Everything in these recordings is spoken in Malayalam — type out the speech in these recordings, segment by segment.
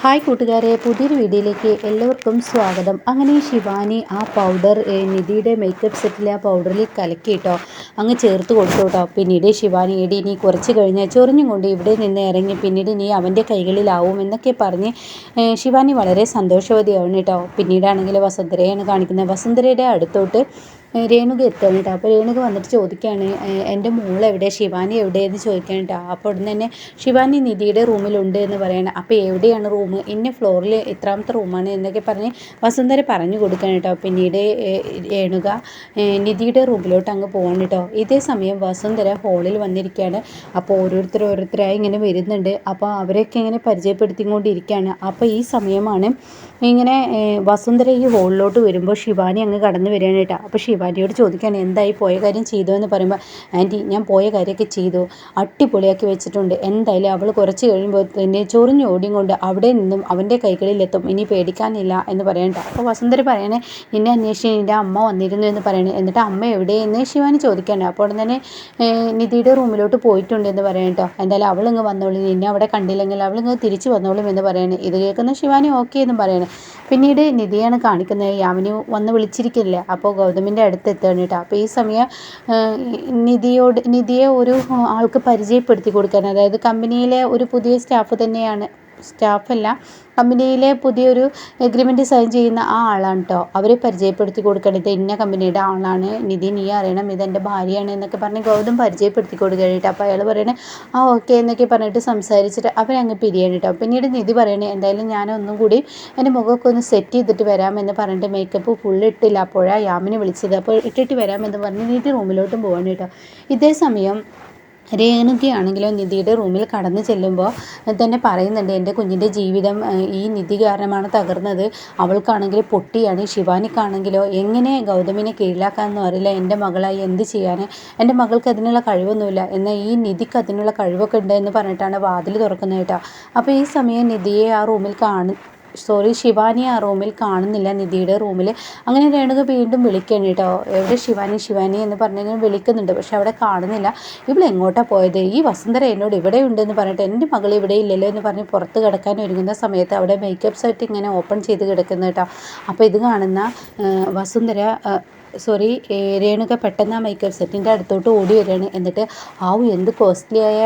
ഹായ് കൂട്ടുകാരെ, പുതിയൊരു വീഡിയോയിലേക്ക് എല്ലാവർക്കും സ്വാഗതം. അങ്ങനെ ശിവാനി ആ പൗഡർ നിധിയുടെ മേക്കപ്പ് സെറ്റിൽ ആ പൗഡറിൽ കലക്കിയിട്ടോ അങ്ങ് ചേർത്ത് കൊടുത്തു കേട്ടോ. പിന്നീട് ശിവാനി എടി നീ കുറച്ച് കഴിഞ്ഞാൽ ചൊറിഞ്ഞും കൊണ്ട് ഇവിടെ നിന്ന് ഇറങ്ങി പിന്നീട് നീ അവൻ്റെ കൈകളിലാവും എന്നൊക്കെ പറഞ്ഞ് ശിവാനി വളരെ സന്തോഷവതിയാവണം കേട്ടോ. പിന്നീടാണെങ്കിൽ വസുന്ധരയാണ് കാണിക്കുന്നത്. വസുന്ധരയുടെ അടുത്തോട്ട് രേണുക എത്തുകയാണ് കേട്ടോ. അപ്പോൾ രേണുക വന്നിട്ട് ചോദിക്കുകയാണ്, എൻ്റെ മോൾ എവിടെ, ശിവാനി എവിടെയെന്ന് ചോദിക്കാൻ കേട്ടോ. അപ്പോൾ ഉടനെ തന്നെ ശിവാനി നിധിയുടെ റൂമിലുണ്ട് എന്ന് പറയണം. അപ്പോൾ എവിടെയാണ് റൂം, ഇന്ന ഫ്ലോറിൽ എത്രാമത്തെ റൂമാണ് എന്നൊക്കെ പറഞ്ഞ് വസുന്ധര പറഞ്ഞു കൊടുക്കണം കേട്ടോ. പിന്നീട് രേണുക നിധിയുടെ റൂമിലോട്ട് അങ്ങ് പോകണം കേട്ടോ. ഇതേ സമയം വസുന്ധര ഹോളിൽ വന്നിരിക്കുകയാണ്. അപ്പോൾ ഓരോരുത്തരായി ഇങ്ങനെ വരുന്നുണ്ട്. അപ്പോൾ അവരൊക്കെ ഇങ്ങനെ പരിചയപ്പെടുത്തിക്കൊണ്ടിരിക്കുകയാണ്. അപ്പോൾ ഈ സമയമാണ് ഇങ്ങനെ വസുന്ധര ഈ ഹോളിലോട്ട് വരുമ്പോൾ ശിവാനി അങ്ങ് കടന്നു വരികയാണ് കേട്ടോ. അപ്പോൾ ശിവാനിയോട് ചോദിക്കുകയാണ്, എന്തായി, പോയ കാര്യം ചെയ്തോ എന്ന് പറയുമ്പോൾ, ആൻറ്റി ഞാൻ പോയ കാര്യമൊക്കെ ചെയ്തു, അടിപൊളിയാക്കി വെച്ചിട്ടുണ്ട്. എന്തായാലും അവൾ കുറച്ച് കഴിയുമ്പോൾ തന്നെ ചൊറിഞ്ഞ് ഓടിയും കൊണ്ട് അവിടെ നിന്നും അവൻ്റെ കൈകളിലെത്തും, ഇനി പേടിക്കാനില്ല എന്ന് പറയണ്ട. അപ്പോൾ വസുന്ധര പറയണേ, നിന്നെ അന്വേഷിച്ച് നിൻ്റെ അമ്മ വന്നിരുന്നു എന്ന് പറയണേ. എന്നിട്ട് അമ്മ എവിടെയെന്ന് ശിവാനി ചോദിക്കണ്ട. അപ്പോൾ ഉടൻ തന്നെ നിധിയുടെ റൂമിലോട്ട് പോയിട്ടുണ്ട് എന്ന് പറയട്ടോ. എന്തായാലും അവളിങ്ങ് വന്നോളും, നിന്നെ അവിടെ കണ്ടില്ലെങ്കിൽ അവളിങ്ങ് തിരിച്ചു വന്നോളും എന്ന് പറയണേ. ഇത് കേൾക്കുന്ന ശിവാനി ഓക്കെ എന്നും പറയണേ. പിന്നീട് നിധിയാണ് കാണിക്കുന്നത്. യാമിനി വന്ന് വിളിച്ചിരിക്കില്ല. അപ്പോൾ ഗൗതമിൻ്റെ അടുത്ത് എത്തുകയാണ് കേട്ടോ. അപ്പോൾ ഈ സമയം നിധിയെ ഒരു ആൾക്ക് പരിചയപ്പെടുത്തി കൊടുക്കാൻ, അതായത് കമ്പനിയിലെ ഒരു പുതിയ സ്റ്റാഫല്ല, കമ്പനിയിലെ പുതിയൊരു എഗ്രിമെൻറ്റ് സൈൻ ചെയ്യുന്ന ആ ആളാണ് കേട്ടോ. അവരെ പരിചയപ്പെടുത്തി കൊടുക്കേണ്ടത് ഇന്ന കമ്പനിയുടെ ആളാണ്, നിധി നീ അറിയണം, ഇതെൻ്റെ ഭാര്യയാണ് എന്നൊക്കെ പറഞ്ഞ് ഗൗതം പരിചയപ്പെടുത്തി കൊടുക്കുകയാണ്. അപ്പോൾ അയാൾ പറയണേ ആ ഓക്കെ എന്നൊക്കെ പറഞ്ഞിട്ട് സംസാരിച്ചിട്ട് അവരങ്ങ് പിരിയാണ് കേട്ടോ. പിന്നീട് നിധി പറയണേ, എന്തായാലും ഞാനൊന്നും കൂടി എൻ്റെ മുഖമൊക്കെ ഒന്ന് സെറ്റ് ചെയ്തിട്ട് വരാമെന്ന് പറഞ്ഞിട്ട് മേക്കപ്പ് ഫുള്ള് ഇട്ടില്ല, അപ്പോഴാണ് യാമിനെ വിളിച്ചത്. അപ്പോൾ ഇട്ടിട്ട് വരാമെന്ന് പറഞ്ഞ് നിധി റൂമിലോട്ടും പോവാണ് കേട്ടോ. ഇതേ സമയം രേണുകയാണെങ്കിലോ നിധിയുടെ റൂമിൽ കടന്നു ചെല്ലുമ്പോൾ തന്നെ പറയുന്നുണ്ട്, എൻ്റെ കുഞ്ഞിൻ്റെ ജീവിതം ഈ നിധി കാരണമാണ് തകർന്നത്, അവൾക്കാണെങ്കിൽ പൊട്ടിയാണ്, ശിവാനിക്കാണെങ്കിലോ എങ്ങനെ ഗൗതമിനെ കീഴിലാക്കാമെന്നും അറിയില്ല, എൻ്റെ മകളായി എന്ത് ചെയ്യാൻ, എൻ്റെ മകൾക്ക് അതിനുള്ള കഴിവൊന്നുമില്ല, എന്നാൽ ഈ നിധിക്ക് അതിനുള്ള കഴിവൊക്കെ ഉണ്ട് എന്ന് പറഞ്ഞിട്ടാണ് വാതിൽ തുറക്കുന്നത് കേട്ടോ. അപ്പോൾ ഈ സമയം നിധിയെ ആ റൂമിൽ ശിവാനി ആ റൂമിൽ കാണുന്നില്ല, നിധിയുടെ റൂമിൽ. അങ്ങനെ രേണുക വീണ്ടും വിളിക്കുകയാണ് കേട്ടോ. എവിടെ ശിവാനി എന്ന് പറഞ്ഞെങ്കിലും വിളിക്കുന്നുണ്ട്, പക്ഷെ അവിടെ കാണുന്നില്ല. ഇവിടെ എങ്ങോട്ടാണ് പോയത്, ഈ വസുന്ധര എന്നോട് ഇവിടെ ഉണ്ടെന്ന് പറഞ്ഞിട്ട് എൻ്റെ മകൾ ഇവിടെ ഇല്ലല്ലോ എന്ന് പറഞ്ഞ് പുറത്ത് കിടക്കാൻ ഒരുങ്ങുന്ന സമയത്ത് അവിടെ മേക്കപ്പ് സെറ്റ് ഇങ്ങനെ ഓപ്പൺ ചെയ്ത് കിടക്കുന്നു കേട്ടോ. അപ്പോൾ ഇത് കാണുന്ന രേണുക പെട്ടെന്ന് ആ മേക്കപ്പ് സെറ്റിൻ്റെ അടുത്തോട്ട് ഓടി വരികയാണ്. എന്നിട്ട് എന്ത് കോസ്റ്റ്ലിയായ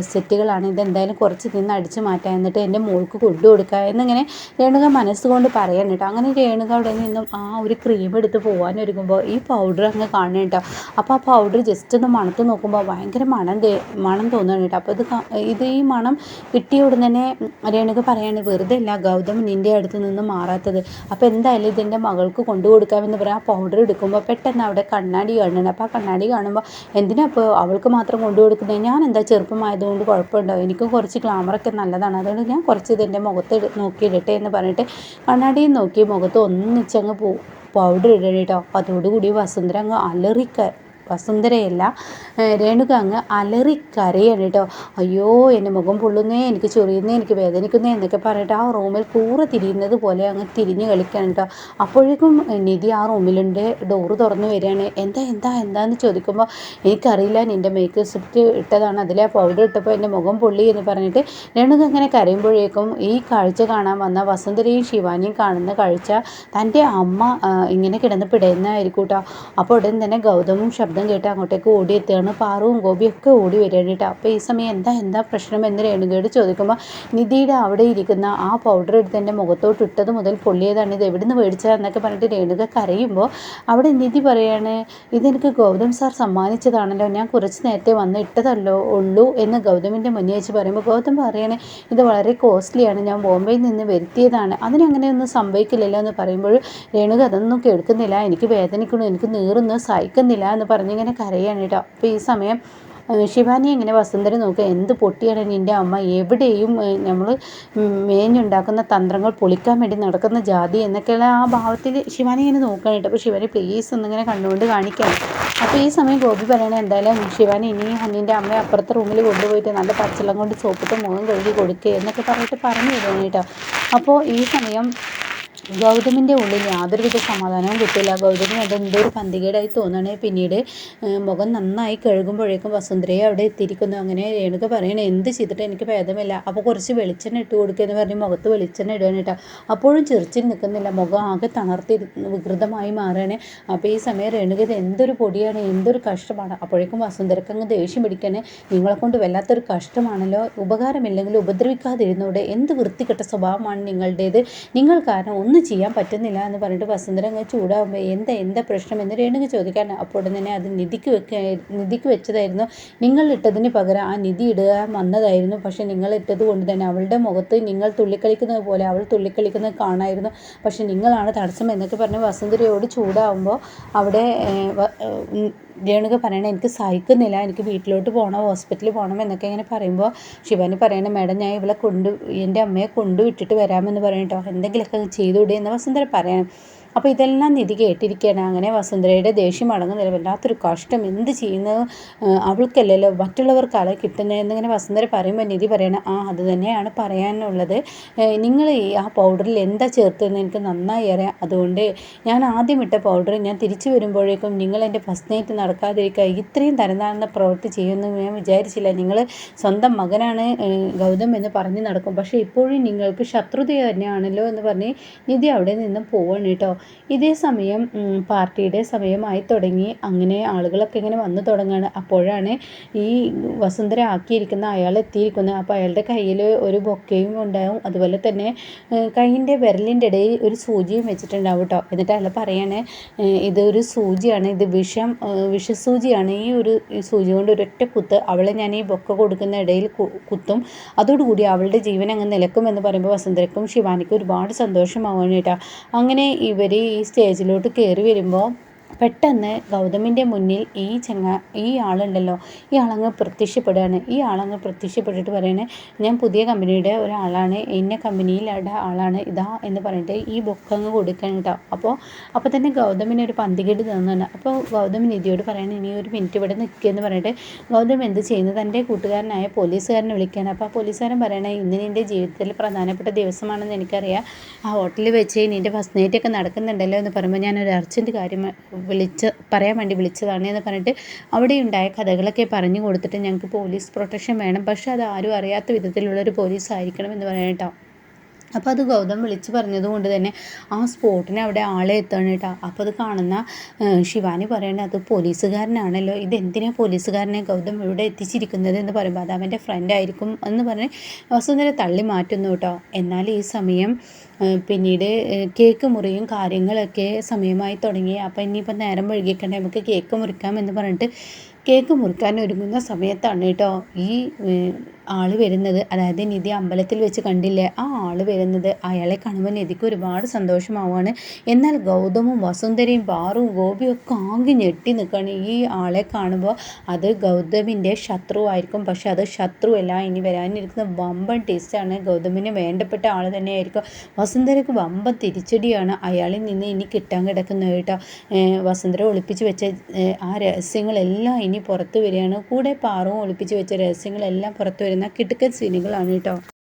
സെറ്റുകളാണ്, ഇതെന്തായാലും കുറച്ച് നിന്ന് അടിച്ചു മാറ്റാം, എന്നിട്ട് എൻ്റെ മോൾക്ക് കൊണ്ടു കൊടുക്കുക എന്നിങ്ങനെ രേണുക മനസ്സുകൊണ്ട് പറയാൻ കേട്ടോ. അങ്ങനെ രേണുക അവിടെ നിന്നും ആ ഒരു ക്രീം എടുത്ത് പോകാൻ ഒരുങ്ങുമ്പോൾ ഈ പൗഡർ അങ്ങ് കാണുക കേട്ടോ. അപ്പോൾ ആ പൗഡർ ജസ്റ്റ് ഒന്ന് മണത്ത് നോക്കുമ്പോൾ ഭയങ്കര മണം തോന്നുകയാണ് കേട്ടോ. അപ്പോൾ ഇത് ഈ മണം കിട്ടിയ ഉടൻ തന്നെ രേണുക പറയാണ്, വെറുതെ അല്ല ഗൗതം നിൻ്റെ അടുത്ത് നിന്ന് മാറാത്തത്, അപ്പോൾ എന്തായാലും ഇതെൻ്റെ മകൾക്ക് കൊണ്ടു കൊടുക്കാമെന്ന് പറയാം. ആ പൗഡർ എടുക്കുമ്പോൾ പെട്ടെന്ന് അവിടെ കണ്ണാടി കാണുന്നുണ്ട്. അപ്പോൾ ആ കണ്ണാടി കാണുമ്പോൾ എന്തിനാ അപ്പോൾ അവൾക്ക് മാത്രം കൊണ്ടു കൊടുക്കുന്നത്, ഞാൻ എന്താ ചെറുപ്പമായതുകൊണ്ട് കുഴപ്പമുണ്ടോ, എനിക്കും കുറച്ച് ഗ്ലാമറൊക്കെ നല്ലതാണ്, അതുകൊണ്ട് ഞാൻ കുറച്ച് ഇതെൻ്റെ മുഖത്ത് നോക്കിയിടട്ടെ എന്ന് പറഞ്ഞിട്ട് കണ്ണാടിയിൽ നോക്കി മുഖത്ത് ഒന്നിച്ചങ്ങ് പൗഡർ ഇടണം കേട്ടോ. അതോടുകൂടി വസുന്ധരയല്ല രേണുക അങ്ങ് അലറിക്കരയാണ് കേട്ടോ. അയ്യോ എൻ്റെ മുഖം പൊള്ളുന്നേ, എനിക്ക് ചൊറിയുന്നേ, എനിക്ക് വേദനിക്കുന്നേ എന്നൊക്കെ പറഞ്ഞിട്ട് ആ റൂമിൽ കൂറ തിരിയുന്നത് പോലെ അങ്ങ് തിരിഞ്ഞ് കളിക്കുകയാണ് കേട്ടോ. അപ്പോഴേക്കും നിധി ആ റൂമിലുണ്ട്, ഡോറ് തുറന്ന് വരികയാണ്. എന്താന്ന് ചോദിക്കുമ്പോൾ, എനിക്കറിയില്ല, നിൻ്റെ മേക്കപ്പ് സെറ്റ് ഇട്ടതാണ്, അതിലെ പൗഡർ ഇട്ടപ്പോൾ എൻ്റെ മുഖം പൊള്ളി എന്ന് പറഞ്ഞിട്ട് രേണുക അങ്ങനെ കരയുമ്പോഴേക്കും ഈ കാഴ്ച കാണാൻ വന്ന വസുന്ധരയും ശിവാനിയും കാണുന്ന കാഴ്ച തൻ്റെ അമ്മ ഇങ്ങനെ കിടന്ന് പിടയുന്നതായിരിക്കും കേട്ടോ. അപ്പോൾ ഉടൻ തന്നെ ഗൗതമും ശബ്ദം കേട്ട് അങ്ങോട്ടേക്ക് ഓടിയെത്തുകയാണ്. പാറുവും ഗോപിയൊക്കെ ഓടി വരികയാണ് കേട്ടോ. അപ്പോൾ ഈ സമയം എന്താ പ്രശ്നം എന്ന് രേണുകയോട് ചോദിക്കുമ്പോൾ, നിധിയുടെ അവിടെ ഇരിക്കുന്ന ആ പൗഡർ എടുത്ത് എൻ്റെ മുഖത്തോട്ട് ഇട്ടത് മുതൽ പൊള്ളിയതാണ്, ഇത് എവിടെ നിന്ന് മേടിച്ചതെന്നൊക്കെ പറഞ്ഞിട്ട് രേണുക കരയുമ്പോൾ അവിടെ നിധി പറയാണ്, ഇതെനിക്ക് ഗൗതം സാർ സമ്മാനിച്ചതാണല്ലോ, ഞാൻ കുറച്ച് നേരത്തെ വന്ന് ഇട്ടതല്ലോ ഉള്ളൂ എന്ന് ഗൗതമിൻ്റെ മുന്നിൽ വെച്ച് പറയുമ്പോൾ ഗൗതം പറയണേ, ഇത് വളരെ കോസ്റ്റ്ലിയാണ്, ഞാൻ ബോംബെയിൽ നിന്ന് വരുത്തിയതാണ്, അതിനങ്ങനെയൊന്നും സംഭവിക്കില്ലല്ലോ എന്ന് പറയുമ്പോൾ രേണുക അതൊന്നും കേൾക്കുന്നില്ല, എനിക്ക് വേദനിക്കണു, എനിക്ക് നീറുന്നു, സഹിക്കുന്നില്ല എന്ന് പറഞ്ഞിങ്ങനെ കരയാണ് കേട്ടോ. അപ്പോൾ ഈ സമയം ശിവാനി ഇങ്ങനെ വസുന്ധര നോക്കുക, എന്ത് പൊട്ടിയാണ് നിൻ്റെ അമ്മ, എവിടെയും നമ്മൾ മേഞ്ഞുണ്ടാക്കുന്ന തന്ത്രങ്ങൾ പൊളിക്കാൻ വേണ്ടി നടക്കുന്ന ജാതി എന്നൊക്കെയുള്ള ആ ഭാവത്തിൽ ശിവാനി ഇങ്ങനെ നോക്കാൻ കേട്ടോ. അപ്പോൾ ശിവാനി പ്ലീസ് ഒന്നിങ്ങനെ കണ്ടുകൊണ്ട് കാണിക്കാം. അപ്പോൾ ഈ സമയം ഗോപി പറയണേ, എന്തായാലും ശിവാനി ഇനി നിൻ്റെ അമ്മയെ അപ്പുറത്തെ റൂമിൽ കൊണ്ടുപോയിട്ട് നല്ല പച്ചവെള്ളം കൊണ്ട് സോപ്പിട്ട് മുഖം കഴുകി കൊടുക്കുക എന്നൊക്കെ പറഞ്ഞിട്ട് പറഞ്ഞു തരുന്നു കേട്ടോ. അപ്പോൾ ഈ സമയം ഗൗതമിൻ്റെ ഉള്ളിൽ യാതൊരുവിധ സമാധാനവും കിട്ടില്ല. ഗൗതമി അതെന്തോ ഒരു പന്തികേടായി തോന്നണേ. പിന്നീട് മുഖം നന്നായി കഴുകുമ്പോഴേക്കും വസുന്ധരയെ അവിടെ എത്തിയിരിക്കുന്നു. അങ്ങനെ രേണുക പറയണേ, എന്ത് ചെയ്തിട്ട് എനിക്ക് ഭേദമില്ല, അപ്പോൾ കുറച്ച് വെളിച്ചെണ്ണ ഇട്ട് കൊടുക്കുക എന്ന് പറഞ്ഞ് മുഖത്ത് വെളിച്ചെണ്ണ ഇടുകയാണ് കേട്ടോ. അപ്പോഴും ചിരിച്ചിൽ നിൽക്കുന്നില്ല, മുഖം ആകെ തണർത്തി വികൃതമായി മാറുകയാണ്. അപ്പോൾ ഈ സമയം രേണുക ഇത് എന്തൊരു പൊടിയാണ്, എന്തൊരു കഷ്ടമാണ്. അപ്പോഴേക്കും വസുന്ധരക്ക് അങ്ങ് ദേഷ്യം പിടിക്കാണ്. നിങ്ങളെ കൊണ്ട് വല്ലാത്തൊരു കഷ്ടമാണല്ലോ, ഉപകാരമില്ലെങ്കിൽ ഉപദ്രവിക്കാതിരുന്നൂടെ, എന്ത് വൃത്തികെട്ട സ്വഭാവമാണ് നിങ്ങളുടേത്, നിങ്ങൾ കാരണം ഒന്നും ചെയ്യാൻ പറ്റുന്നില്ല എന്ന് പറഞ്ഞിട്ട് വസുന്ധര അങ്ങ് ചൂടാകുമ്പോൾ എന്താ പ്രശ്നം എന്ന് രേണുക ചോദിക്കാൻ. അപ്പോൾ തന്നെ അത് നിധിക്ക് വെച്ചതായിരുന്നു, നിങ്ങൾ ഇട്ടതിന് പകരം ആ നിധി ഇടുക വന്നതായിരുന്നു. പക്ഷെ നിങ്ങൾ ഇട്ടത് കൊണ്ട് തന്നെ അവളുടെ മുഖത്ത് നിങ്ങൾ തുള്ളിക്കളിക്കുന്നത് പോലെ അവൾ തുള്ളിക്കളിക്കുന്നത് കാണായിരുന്നു. പക്ഷെ നിങ്ങളാണ് തടസ്സം എന്നൊക്കെ പറഞ്ഞ് വസുന്ധരയോട് ചൂടാകുമ്പോൾ അവിടെ രേണുക പറയണേ, എനിക്ക് സഹിക്കുന്നില്ല, എനിക്ക് വീട്ടിലോട്ട് പോകണം, ഹോസ്പിറ്റലിൽ പോകണം എന്നൊക്കെ ഇങ്ങനെ പറയുമ്പോൾ ശിവാനി പറയണേ, മാഡം ഞാൻ ഇവളെ എൻ്റെ അമ്മയെ കൊണ്ടുവിട്ടിട്ട് വരാമെന്ന് പറയട്ടോ, എന്തെങ്കിലുമൊക്കെ ചെയ്തുകൂടെ എന്ന് വസുന്ധര പറയണം. അപ്പോൾ ഇതെല്ലാം നിധി കേട്ടിരിക്കുകയാണ്. അങ്ങനെ വസുന്ധരയുടെ ദേഷ്യം അടങ്ങുന്നില്ല, വല്ലാത്തൊരു കഷ്ടം, എന്ത് ചെയ്യുന്നത്, അവൾക്കല്ലല്ലോ മറ്റുള്ളവർക്കാളെ കിട്ടുന്നതെന്നിങ്ങനെ വസുന്ധര പറയുമ്പോൾ നിധി പറയണം, അത് തന്നെയാണ് പറയാനുള്ളത്, നിങ്ങൾ ആ പൗഡറിൽ എന്താ ചേർത്തതെന്ന് എനിക്ക് നന്നായി അറിയാം, അതുകൊണ്ട് ഞാൻ ആദ്യം ഇട്ട പൗഡർ ഞാൻ തിരിച്ചു വരുമ്പോഴേക്കും നിങ്ങൾ എൻ്റെ ഫസ്റ്റ് നൈറ്റ് നടക്കാതിരിക്കുക, ഇത്രയും തരംതാഴ്ന്ന പ്രവൃത്തി ചെയ്യുമെന്ന് ഞാൻ വിചാരിച്ചില്ല, നിങ്ങൾ സ്വന്തം മകനാണ് ഗൗതം എന്ന് പറഞ്ഞ് നടക്കും, പക്ഷേ ഇപ്പോഴും നിങ്ങൾക്ക് ശത്രുത തന്നെയാണല്ലോ എന്ന് പറഞ്ഞ് നിധി അവിടെ നിന്നും പോവാണ് കേട്ടോ. ഇതേ സമയം പാർട്ടിയുടെ സമയമായി തുടങ്ങി. അങ്ങനെ ആളുകളൊക്കെ ഇങ്ങനെ വന്നു തുടങ്ങുകയാണ്. അപ്പോഴാണ് ഈ വസുന്ധര ആക്കിയിരിക്കുന്ന അയാൾ എത്തിയിരിക്കുന്നത്. അപ്പോൾ അയാളുടെ കയ്യിൽ ഒരു ബൊക്കയും ഉണ്ടാവും, അതുപോലെ തന്നെ കൈയിൻ്റെ വിരലിൻ്റെ ഇടയിൽ ഒരു സൂചിയും വെച്ചിട്ടുണ്ടാവും കേട്ടോ. എന്നിട്ട് അയാൾ പറയാണ്, ഇതൊരു സൂചിയാണ്, ഇത് വിഷസൂചിയാണ്, ഈ ഒരു സൂചി കൊണ്ട് ഒരൊറ്റ കുത്ത് അവളെ ഞാൻ ഈ ബൊക്ക കൊടുക്കുന്ന ഇടയിൽ കുത്തും, അതോടുകൂടി അവളുടെ ജീവൻ അങ്ങ് നിലക്കുമെന്ന് പറയുമ്പോൾ വസുന്ധരക്കും ശിവാനിക്കും ഒരുപാട് സന്തോഷമാവാണ് കേട്ടോ. അങ്ങനെ ഇവർ ഈ സ്റ്റേജിലോട്ട് കയറി വരുമ്പോൾ പെട്ടെന്ന് ഗൗതമിൻ്റെ മുന്നിൽ ഈ ആളുണ്ടല്ലോ, ഈ ആളങ്ങ് പ്രത്യക്ഷപ്പെടുകയാണ്. ഈ ആളങ്ങ് പ്രത്യക്ഷപ്പെട്ടിട്ട് പറയണേ, ഞാൻ പുതിയ കമ്പനിയുടെ ഒരാളാണ്, ഇന്ന കമ്പനിയിലുള്ള ആളാണ്, ഇതാ എന്ന് പറഞ്ഞിട്ട് ഈ ബുക്ക് അങ്ങ് കൊടുക്കണം കേട്ടോ. അപ്പോൾ തന്നെ ഗൗതമിന് ഒരു പന്തികേട് തന്നാണ്. അപ്പോൾ ഗൗതം നിധിയോട് പറയണേ, ഇനി ഒരു മിനിറ്റ് ഇവിടെ നിൽക്കുകയെന്ന് പറഞ്ഞിട്ട് ഗൗതം എന്ത് ചെയ്യുന്നത്, തൻ്റെ കൂട്ടുകാരനായ പോലീസുകാരനെ വിളിക്കുകയാണ്. അപ്പോൾ ആ പോലീസുകാരൻ പറയണേ, ഇന്ന് നിൻ്റെ ജീവിതത്തിൽ പ്രധാനപ്പെട്ട ദിവസമാണെന്ന് എനിക്കറിയാം, ആ ഹോട്ടലിൽ വെച്ച് നിൻ്റെ ഫസ്റ്റ് നൈറ്റ് ഒക്കെ നടക്കുന്നുണ്ടല്ലോ എന്ന് പറയുമ്പോൾ ഞാനൊരു അർജൻറ്റ് കാര്യം പറയാൻ വേണ്ടി വിളിച്ചതാണ് എന്ന് പറഞ്ഞിട്ട് അവിടെ ഉണ്ടായ കഥകളൊക്കെ പറഞ്ഞു കൊടുത്തിട്ട്, ഞങ്ങൾക്ക് പോലീസ് പ്രൊട്ടക്ഷൻ വേണം, പക്ഷേ അത് ആരും അറിയാത്ത വിധത്തിലുള്ളൊരു പോലീസ് ആയിരിക്കണം എന്ന് പറയാം കേട്ടോ. അപ്പോൾ അത് ഗൗതം വിളിച്ച് പറഞ്ഞതുകൊണ്ട് തന്നെ ആ സ്പോട്ടിന് അവിടെ ആളെ എത്തണം കേട്ടോ. അപ്പോൾ അത് കാണുന്ന ശിവാനി പറയണത്, അത് പോലീസുകാരനാണല്ലോ, ഇതെന്തിനാണ് പോലീസുകാരനെ ഗൗതം ഇവിടെ എത്തിച്ചിരിക്കുന്നത് എന്ന് പറയുമ്പോൾ അത് അവൻ്റെ ഫ്രണ്ട് ആയിരിക്കും എന്ന് പറഞ്ഞ് വസുന്ധര തള്ളി മാറ്റുന്നു കേട്ടോ. എന്നാൽ ഈ സമയം പിന്നീട് കേക്ക് മുറിയും കാര്യങ്ങളൊക്കെ സമയമായി തുടങ്ങി. അപ്പോൾ ഇനിയിപ്പോൾ നേരം വൈകിക്കണ്ടേ, നമുക്ക് കേക്ക് മുറിക്കാമെന്ന് പറഞ്ഞിട്ട് കേക്ക് മുറിക്കാൻ ഒരുങ്ങുന്ന സമയത്താണ് കേട്ടോ ഈ ആൾ വരുന്നത്. അതായത് നിധി അമ്പലത്തിൽ വെച്ച് കണ്ടില്ലേ, ആ ആൾ വരുന്നത്. അയാളെ കാണുമ്പോൾ നിധിക്ക് ഒരുപാട് സന്തോഷമാവുകയാണ്. എന്നാൽ ഗൗതമും വസുന്ധരയും പാറുവും ഗോപിയും ഒക്കെ ആകെ ഞെട്ടി നിൽക്കുകയാണ്. ഈ ആളെ കാണുമ്പോൾ അത് ഗൗതമിൻ്റെ ശത്രുവായിരിക്കും, പക്ഷെ അത് ശത്രുവല്ല, ഇനി വരാനിരിക്കുന്ന വമ്പൻ ടേസ്റ്റാണ്, ഗൗതമിന് വേണ്ടപ്പെട്ട ആൾ തന്നെയായിരിക്കും. വസുന്ധരയ്ക്ക് വമ്പൻ തിരിച്ചടിയാണ് അയാളിൽ നിന്ന് ഇനി കിട്ടാൻ കിടക്കുന്നത് കേട്ടോ. വസുന്ധര ഒളിപ്പിച്ച് വെച്ച ആ രഹസ്യങ്ങളെല്ലാം ഇനി പുറത്തു വരികയാണ്. കൂടെ പാറുവും ഒളിപ്പിച്ച് വെച്ച രഹസ്യങ്ങളെല്ലാം പുറത്തു വരുന്ന കിടുക്കൻ സീനുകളാണ് കേട്ടോ.